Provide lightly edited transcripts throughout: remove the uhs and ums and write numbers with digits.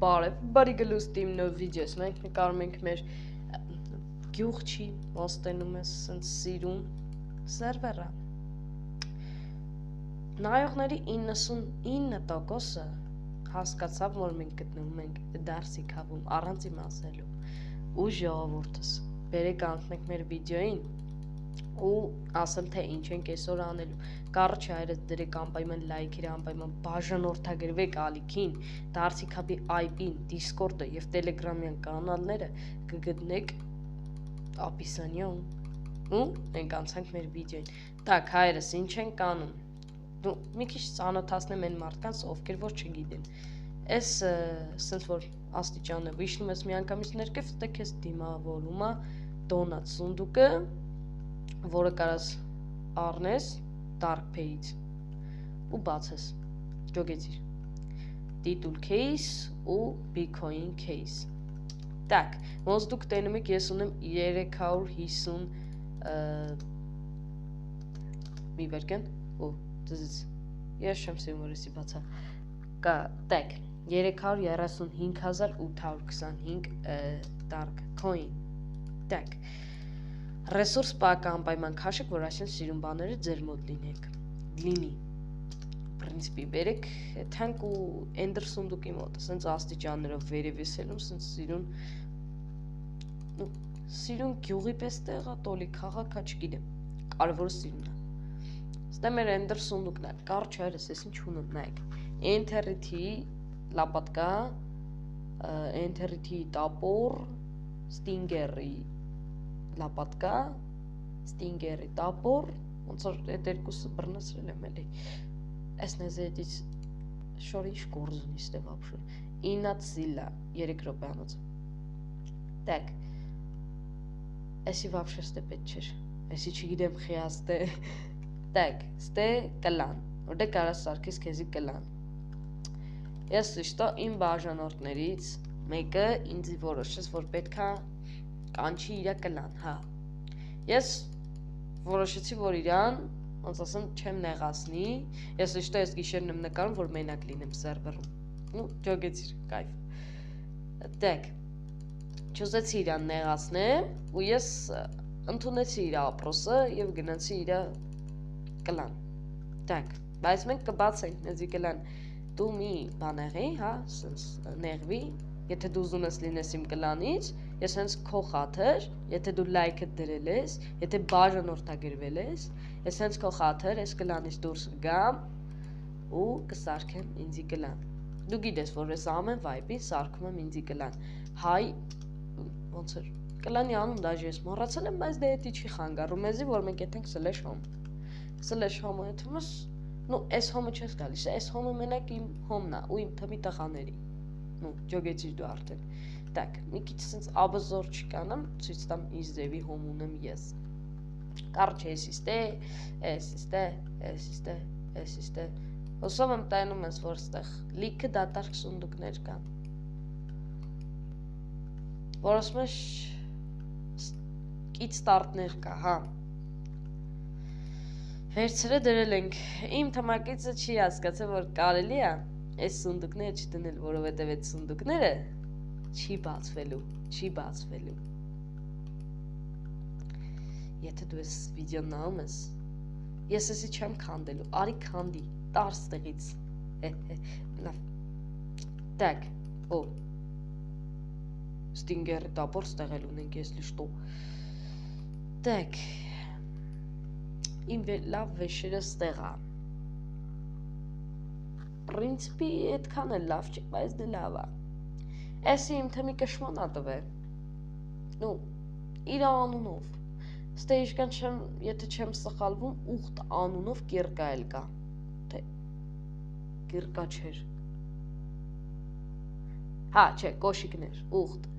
բարի գլուստիմ նոր վիդեոս, մենք նկարում ենք մեր գյուղ չի, ոստենում ես սենց սիրուն սերվերը։ Նայողների 99%-ը հասկացավ, որ մենք գտնվում ենք դարսի քավում առանց իմացելու ու ժողովուրդս բերեք անցնենք մեր վիդեոին ու ասեմ թե ինչ ենք այսօր անելու։ Կարճ հայրս դրեք անպայման լայքերը, անպայման բաժանորդագրվեք ալիքին, դարսի քաբի IP-ին, Discord-ը եւ Telegram-յան կանալները կգտնեք ապիսանյոն ու մենք անցանք մեր վիդեոին։ Так, հայրս ինչ ենք անում։ Դու մի քիչ ծանոթացնեմ այն մարդկանց, ովքեր որ չգիտեն։ Այս սենց որ աստիճանը վիշնում ես մի անգամից ներքև, ստե քեզ դիմավորում է դոնատ սունդուկը, որը կարաս առնես dark page ու բացես, ջոգեցիր, տիտուլ case ու bitcoin case։ Так, ոնց դուք տենում եք, ես ունեմ 350 մի վերքեն, ու դզից, ես չեմ սիրում որ եսի բացա, կա, так, 335,825 dark coin, так, Ռեսուրս պակը անպայման քաշեք, որ այսին սիրուն բաները ձեր մոտ լինի։ Պրինցիպի բերեք թանկ ու էնդր սունդուկի մոտ, սենց աստիճաններով վերև եսելում, սենց սիրուն գյուղի պես տեղա, տոլի քաղաք, չգիտեմ, կարևորը սիրուն է։ Ստե մեր էնդր սունդուկն է, կարճ հայրս, ես ինչ ունեմ, նայեք, Enterity լապատկա, Enterity տապոր, Stinger-ի լապատկա, Stinger-ի տապոր, ոնց որ այդ երկուսը բռնացրել եմ էլի, այս նեզետից շոր ինչ գործ ունի ստե վապշը, ինացիլա, 3 րոպեանոց, так, այսի վապշը ստե պետ չեր, այսի չգիտեմ խիա ստե, так, ստե կլան, որտե կարաս սարքես քեզի կլան, ես շտո իմ բաժանորդներից մեկը ինձի որոշեց, որ պետքա կանչի իրա կլան, հա, ես որոշեցի, որ իրան, ոնց ասեմ, չեմ նեղացնի, ես իշտո ես գիշերն եմ նկարում, որ մենակ լինեմ սերվերում, ու ջոգեցիր, կայվ, տեք, չուզեցի իրան նեղացնեմ, ու ես ընդունեցի իրա ապրոսը և գնացի իրա կլան, տեք, բայց մենք կբացենք նեզի կլան, դու մի բանեղի, հա, սենց նեղվի, եթե դու ուզում ես լինես իմ կլանից, ես հենց քո խաթր, եթե դու լայքը դրել ես, եթե բաժանորդագրվել ես, ես հենց քո խաթր, ես կլանից դուրս գամ ու կսարքեմ ինձի կլան։ Դու գիտես, որ ես ամեն վայպին սարքում եմ ինձի կլան։ Հայ, ոնց էր, կլանի անուն դաժի ես մոռացել եմ, բայց դե էտի չի խանգարում եզի, որ մենք եթենք slash home։ Slash home-ը եթում ես, այս home-ը չես գալիս, այս home-ը մենակ իմ home-ն է ու իմ թմի տղաների։ Ջոգեցիր դու արդեն, так, մի քիչ սենց աբզոր չկանամ, ցույց տամ ինչ ձևի հոմ ունեմ ես, կարճ էսիստե, հոսով եմ տայնում ես, որ ստեղ լիքը դատարկ սունդուկներ կան, որոս մեջ կից ստարտներ կա, հա, վերցրը դրել ենք, իմ թմակիցը չի հասկացել, որ կարելի է, այս սունդուկները չդնել, որովհետև այդ սունդուկները չի բացվելու։ Եթե դու ես վիդեոն նայում ես, ես եսի չեմ քանդելու, արի քանդի, տարս տեղից։ Так, օ, Stinger-ի տապոր ստեղել ունենք ես լիշտո։ Так, իմ լավ վեշերը ստեղա։ Պրինցիպի այդքան էլ լավ չի, բայց դե լավ է։ Էսի իմ թեմի կշմոնա տվե։ Իր անունով։ Ստե իշկան չեմ, եթե չեմ սխալվում, ուղտ անունով կիրկա էլ կա։ Թե կիրկա չեր։ Հա, չէ, կոշիկներ, ուղտ։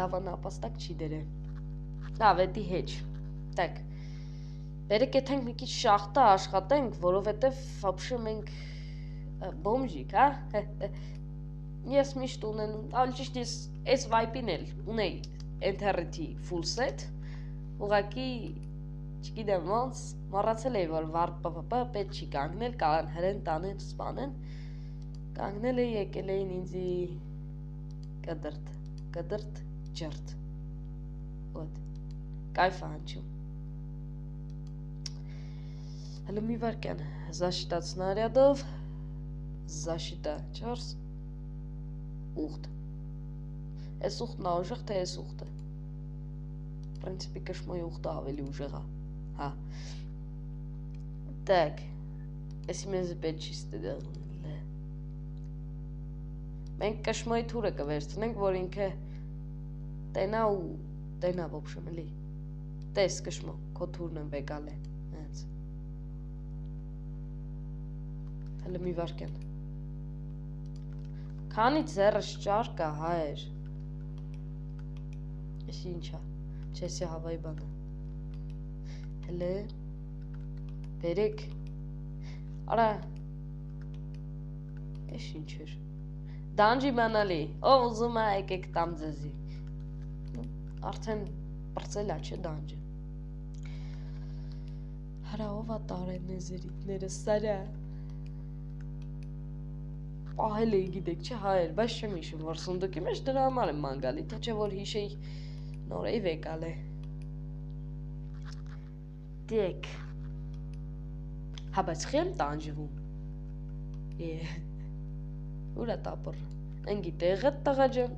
Լավան ապաստակ չի դերը։ Լավ, էդի հեչ։ Так, բերեք եթենք մի քիչ շախտա աշխատենք, որովհետև վապշը մենք բոմժիկ, հա, ես միշտ ունենում, ալ ճիշտ ես այս վայպին էլ ունեի Enterity full set, ուղակի չգիտեմ ոնց, մոռացել էի, որ վարդ պպպ պետք չի կանգնել, կան հրեն տանեն, սպանեն, Կանգնել է եկել էին ինձի կդրտ ջրտ ոտ կայֆ անջում հələ մի վարկյան защита снарядов защита 4 ուխտ այս ուխտն ուժեղ թե այս ուխտը в принципе կշմոյի ուխտը ավելի ուժեղ է հա так если մեզ պետք չի ստիդել մենք կշմոյի թուրը կվերցնենք որ ինքը տենա ու տենա в общем էլի տես կշմո քո թուրն եմ եկալ է հենց հələ մի վարկյան քանի ձեռս ճար կա հայր Էս ինչա չեսի հավայի բանը հələ բերեք արա էս ինչ էր դանջի բանալի ով ուզում է եկեք տամ ձեզի արդեն պրծել է չէ դանջը հրա ով է տարել նեզերիտները սարա պահել էի գիտեք չէ հայեր բայց չեմ հիշում որ սունդուկի մեջ դրա համար եմ ման գալի թե չէ որ հիշեի նորեյվ եկալ է դեք հա բայց խի եմ տանջվում ուր է տապոր ընգի տեղը տղա ջան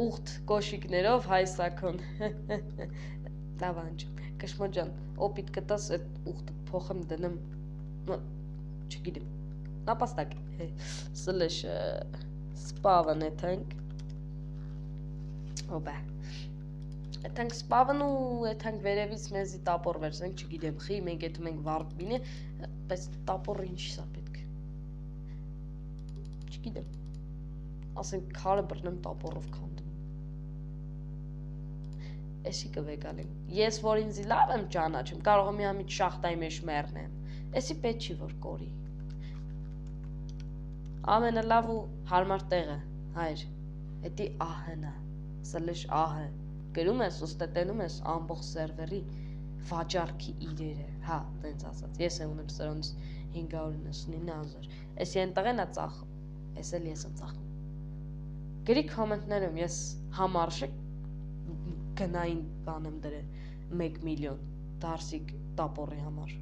ուխտ կոշիկներով հայ սաքոն լավ անջում կշմո ջան օպիտ կտաս այդ ուխտը փոխեմ դնեմ չգիտեմ նապաստակ սլեշ սպավն էթանք օբա էթանք սպավն ու էթանք վերևից մեզի տապոր վերցնենք չգիտեմ խի մենք եթում ենք վարդ մինե բայց տապորը ինչի սա պետք չգիտեմ ասենք քարը բռնեմ տապորով քանդում էսի կվեկալ եմ ես որ ինձի լավ եմ ճանաչում կարող եմ միամիտ շախտայի մեջ մեռնեմ էսի պետք չի որ կորի ամենալավ ու հարմար տեղը հայր էդի ահն է սլեշ ահը գրում ես ուստետենում ես ամբողջ սերվերի վաճառքի իրերը հա տենց ասած ես եմ ունեմ սրանից 599,000 էսի ենտղեն է ծախում ես էլ ես եմ ծախում գրի կոմենտներում ես համարշեք գնային բան եմ դրել 1 միլիոն դարսիկ տապորի համար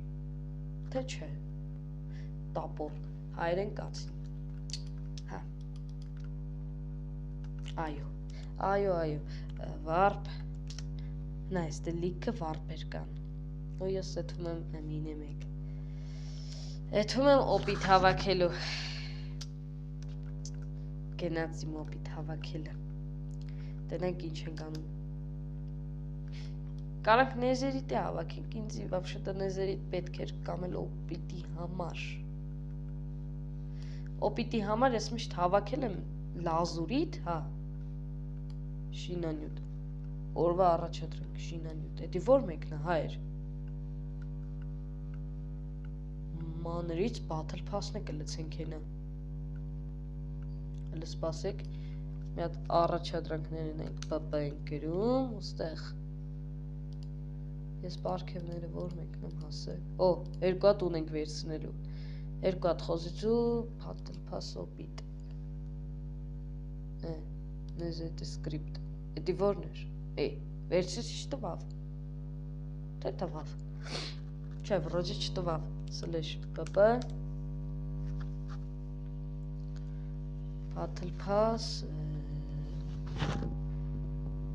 թե չէ տապոր հայրեն կացին հա այո վարպ նայս դե լիքը վարպեր կան ու ես եթում եմ մինե մեկ եթում եմ օպիտ հավաքելու գնաց իմ օպիտ հավաքելը տնենք ինչ ենք անում կարանք նեզերիտի հավաքենք ինձի վաբշետը նեզերիտ պետք էր կամ էլ օպիտի համար ես միշտ հավաքել եմ լազուրիտ հա շինանյութ օրվա առաջադրենք շինանյութ էդի որ մեկն է հայր մանրից բաթլ փասն է կլցենք ենա հələ սպասեք մի հատ առաջադրանքներն ենք ՊՊ ենք գրում ուստեղ ես պարքևները որ մեկն եմ հասել օ երկու հատ ունենք վերցնելու երկու հատ խոզիցու բաթլ փաս օպիտ նեզետի սկրիպտ էդի որն էր վերցրեց չտվավ թե տվավ չէ վրոջի չտվավ սլեշ ՊՊ բաթլ փաս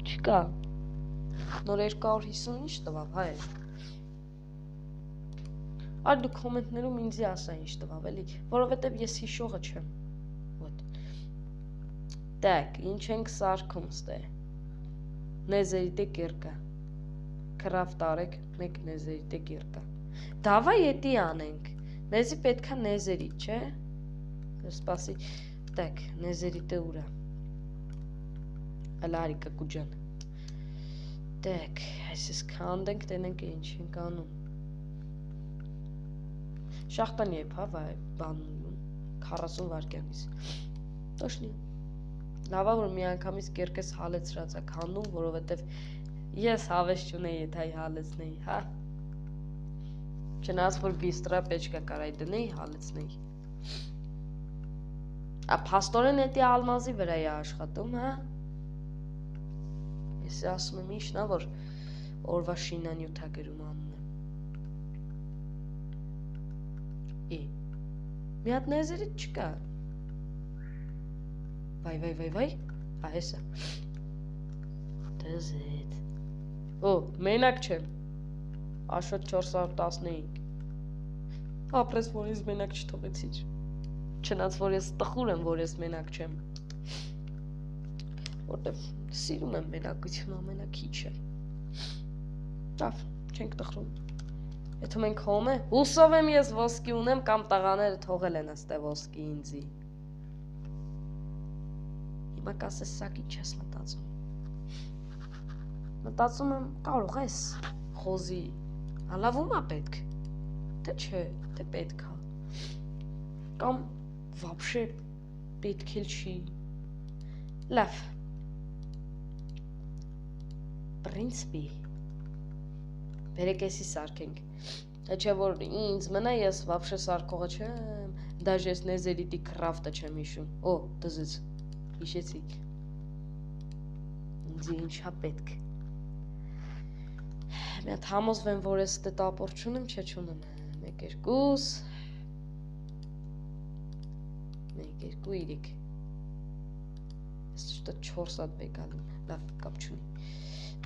չկա նոր 250 ինչ տվավ հայր այլ դու կոմենտներում ինձի ասա ինչ տվավ էլի որովհետև ես հիշողը չեմ Так, ինչ ենք սարքում ստե նեզերիտե կիրկա կրավտ արեք մեկ նեզերիտե կիրկա դավայ էտի անենք մեզի պետքա նեզերիտ չէ սպասի так նեզերիտե ուրա ալարի կակուջան так այսպես քանդենք տենենք ինչ ենք անում շախտան եփ հա բան 40 վայրկյանից տոշնի լավա որ մի անգամից կերկես հալեցրած է քանդում որովհետև ես հավես չունեի եթե հալեցնեի հա չնայած որ բիստրա պեչկա կարայ դնեի հալեցնեի Փաստորեն էդի ալմազի վրա է աշխատում, հա։ Ես ասում եմ ինչն է, որ օրվա շինանյութագրում անունը։ Մի հատ նեզերից չկա։ Վայ, հեսա։ Դզետ։ Մենակ չեմ։ Աշոտ 415։ Ապրես, որ ես մենակ չթողեցիր։ Չնայած, որ ես տխուր եմ, որ ես մենակ չեմ։ Որտեվ սիրում եմ մենակություն ամենակիչը։ Լավ, չենք տխրում։ Եթե մենք հոմ է, հուսով եմ ես ոսկի ունեմ կամ տղաները թողել են աստե ոսկի ինձի։ Հիմա կասես սա ինչ ես մտածում։ Մտածում եմ կարող ես խոզի հալավում է պետք, թե չէ, թե պետք է, կամ վաբշե պետք էլ չի։ Լավ, պրինցպի, բերեք եսի սարքենք, չէ որ ինձ մնա ես վաբշե սարքողը չեմ, դաժ ես նեզերիտի կրավտը չեմ իշում, դզից, իշեցիք, ինձի ինչա պետք։ Մի հատ համոզվեմ, որ ես դե տապոր չունեմ, չէ չունեմ, 1, 2, 1, 2, 3, ես ճիշտը 4 հատ բեկալում, լավ կապ չունի,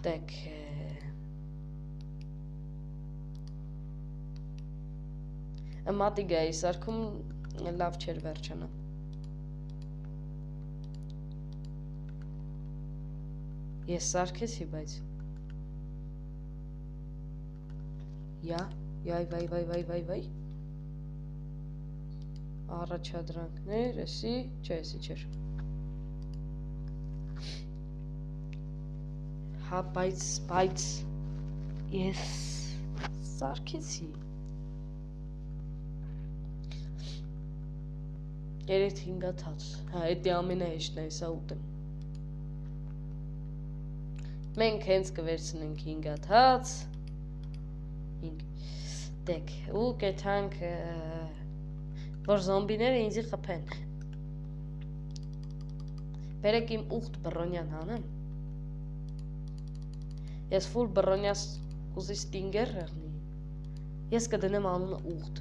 դեք, մատի գայի սարքում լավ չեր վերջանա։ Ես սարքեսի, բայց վայ առաջադրանքներ, էսի, չէ, էսի չեր հա, բայց ես սարքեցի 3-5 հաց, հա, էդի ամենահեշտն է, սա ուտեմ մենք հենց կվերցնենք 5 հաց դեք, ու կեթանք, որ զոմբիները ինձի խպեն բերեք իմ ուղտ բրոնյան հանեմ ես ֆուլ բրոնյաս կուզի ստինգեր ռեղնի ես կդնեմ անունը ուղտ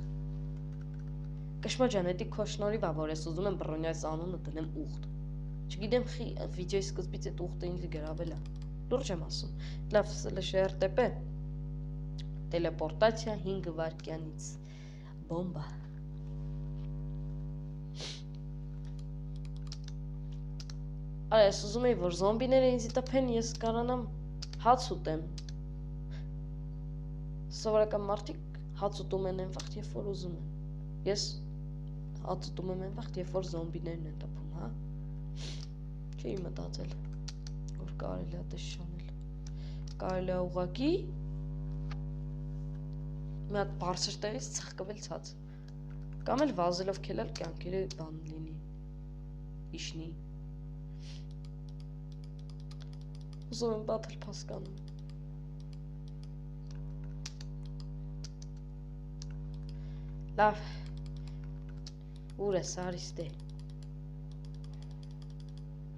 կշմա ջան, էդի քո շնորհիվ ա, որ ես ուզում եմ բրոնյաս անունը դնեմ ուղտ չգիտեմ վիդեոյի սկզբից այդ ուղտը ինձի գրավել է լուրջ եմ ասում լավ, LŞRTP տելեպորտացիա 5 վայրկյանից բոմբա Արա, ես ուզում էի, որ զոմբիները ինձի տպեն, ես կարանամ հաց ուտեմ Սովորական մարդիկ հաց ուտում են այն վաղտ, երբ որ ուզում են Ես հաց ուտում եմ այն վաղտ, երբ որ զոմբիներն են տպում, հա Չէի մտածել, որ կարելի է դες շանել Կարելի է ուղղակի մի հատ բարձր տեղից ցխկվել ցած կամ էլ վազելով քելալ կյանքերը բան լինի իշնի ուզում եմ բաթել փասկանում լավ ուր է սարիստե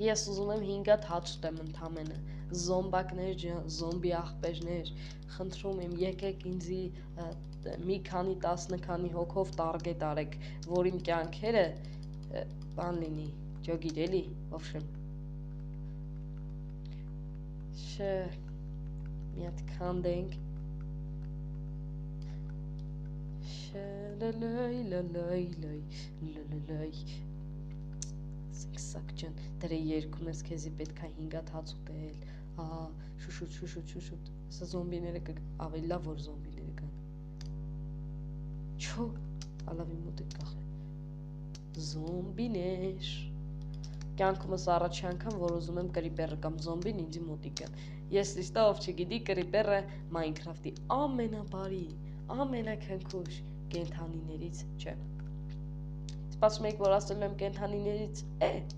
ես ուզում եմ 5 հատ հաց ուտեմ ընդամենը զոմբակներ, զոմբի աղբերներ, խնդրում եմ եկեք ինձի մի քանի 10 քանի հոգով տարգետ արեք, որ իմ կյանքերը բան լինի, ջոգիր էլի, ոբշեմ։ Չէ, մի հատ քանդենք։ Չէ, լայ Սակ ջան, դրե երկուն ես քեզի պետք է 5 հատ հաց ուտել, շուշուտ, սա զոմբիները ավելի լավ որ զոմբիները կան, չո, ալավի մոտիկ կախ է, զոմբիներ, կյանքումս առաջի անգամ, որ ուզում եմ կրիպերը կամ զոմբին ինձի մոտիկ կան, ես լիստա ով չգիտի կրիպերը Minecraft-ի ամենաբարի, ամենակնքուշ կենթանիներից չեմ Սպասում եք, որ ասելու եմ կենթանիներից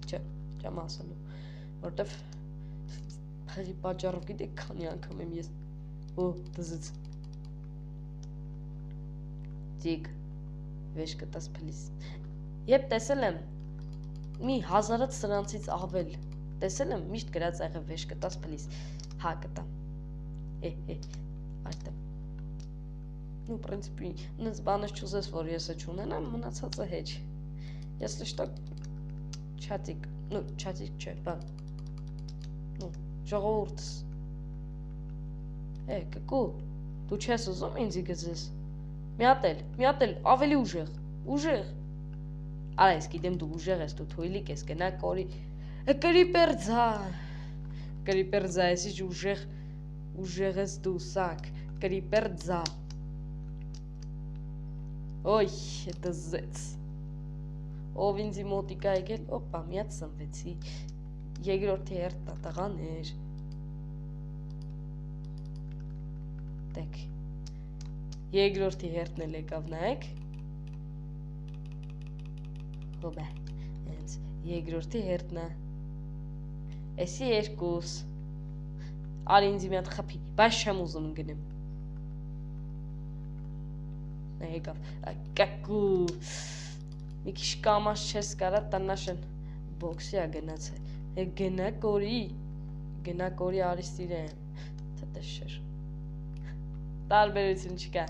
չէ, չեմ ասելու, որտև հղի պատճառով գիտեք քանի անգամ եմ ես, դզից, ձիգ, վեշ կտաս պլիս, Երբ տեսել եմ մի 1000-ից սրանցից ավել, տեսել եմ միշտ գրած եղել վեշ կտաս պլիս, հա կտամ, այդտեմ, նու պրինցիպի, նենց բանես չուզես, որ ես է չունենամ, մնացածը հեչ, если что, չատիկ, նու չատիկ չէ, բան, նու, ժողովուրդս, կկու, դու չես ուզում ինձի գծես, մի հատ էլ, ավելի ուժեղ, արա ես գիտեմ դու ուժեղ ես, դու թույլիկ ես, գնա կորի, կրիպեր ձա, ես իչ ուժեղ ես դու սակ, կրիպեր ձա, ոյ, հետը զեց, ով ինձի մոտիկա եկել, ոպա, միատ սնվեցի, երկրորդի հերթ տատաղան էր, տեք, երկրորդի հերթն էլ եկավ նայեք, հոբա, հենց երկրորդի հերթնա, էսի երկուս, արի ինձի մի հատ խպի, բայց չեմ ուզում գնեմ, նա եկավ, կակու, մի քիչ կամաս չես կարա տնաշն, բոքսի ա գնաց է, գնա կորի արի սիրեմ, թտես շեր, տարբերություն չկա,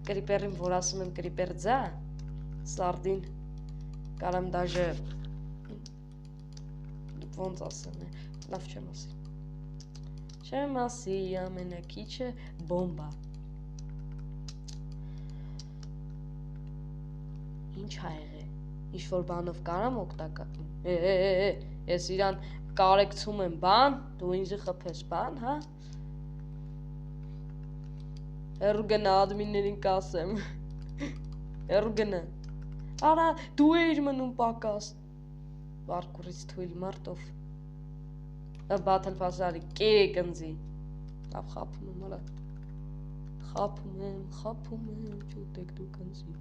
կրիպերին, որ ասում եմ կրիպեր ձա, սարդին, կարամ դաժը, ոնց ասեմ է, լավ չեմ ասի, ամենակիչը բոմբա, ինչ հայեղ է, ինչ-որ բանով կարամ օգտակա, ես իրան կարեկցում եմ բան, դու ինձի խպես բան, հա, հեռու գնա ադմիններին կասեմ, հեռու գնա, արա դու էիր մնում պակաս, վարկուրից թույլ մարդով, բաթել պասարի կերեք ընձի, լավ խապում եմ արա, խապում եմ, չուտեք դուք ընձի,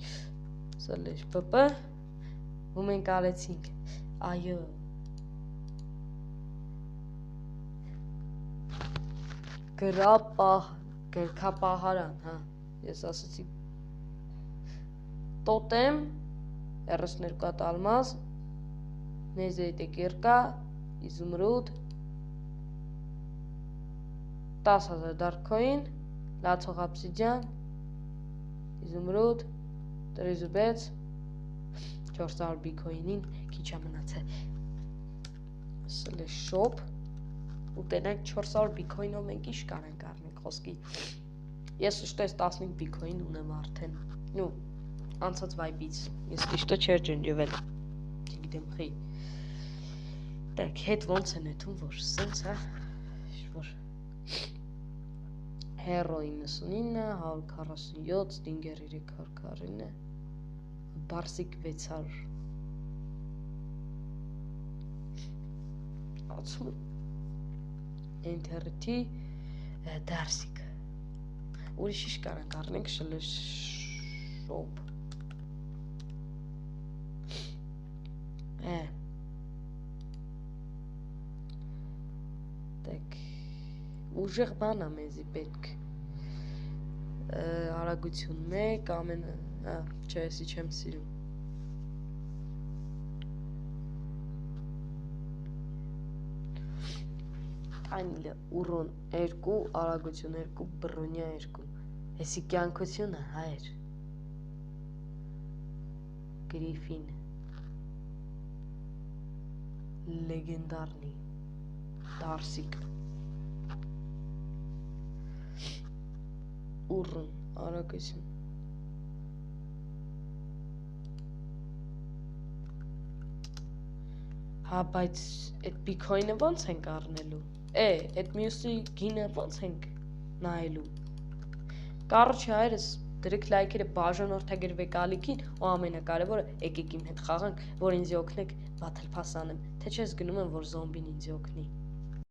սլեշ պպը, ու մենք արեցինք, այո, գրքապահարան, հա, ես ասեցի, տոտեմ, 32 հատ ալմազ, նեզեյտե կիրկա, իզումրուդ, 10,000 դարքոին, լացող ապսիդյան, իզումրուդ, տրիզուբեց, 400 բիքոյինին, քիչ ամնաց է, սլ է շոպ, ուտենանք 400 բիքոյնով մենք իշ կանենք արնենք խոսքի, ես ուշտ ես 15 բիքոյին ունեմ արդեն, նու, անցած վայբից, ես իշտը չեր ջնջվել, չգիտեմ խի, տեք, հետ ոնց են էթում, որ սենց, հա, որ, հերո 99, 147, ստինգեր 349, բարսիկ 600, ացում, ինտերնետի դարսիկ, ուրիշ իշ կարանք արնենք շոպ, տեք, ուժեղ բան ամեզի պետք, արագություն մեկ, ամենը, չէ, եսի չեմ սիրում, այնիլը ուրոն 2, արագություն 2, բրոնյա 2, եսի կյանքությունը հայր, գրիֆին, լեգենդարնի, դարսիկ, ուրոն, արագություն, հա, բայց այդ բիքոյնը ոնց ենք արնելու, այդ մյուսի գինը ոնց ենք նայելու, կարոչի հայրս դրեք լայքերը բաժանորդագրվեք ալիքին ու ամենակարևորը եկեք իմ հետ խաղանք, որ ինձ օգնեք բաթլ փաս անեմ, թե չես գնում եմ, որ զոմբին ինձ օգնի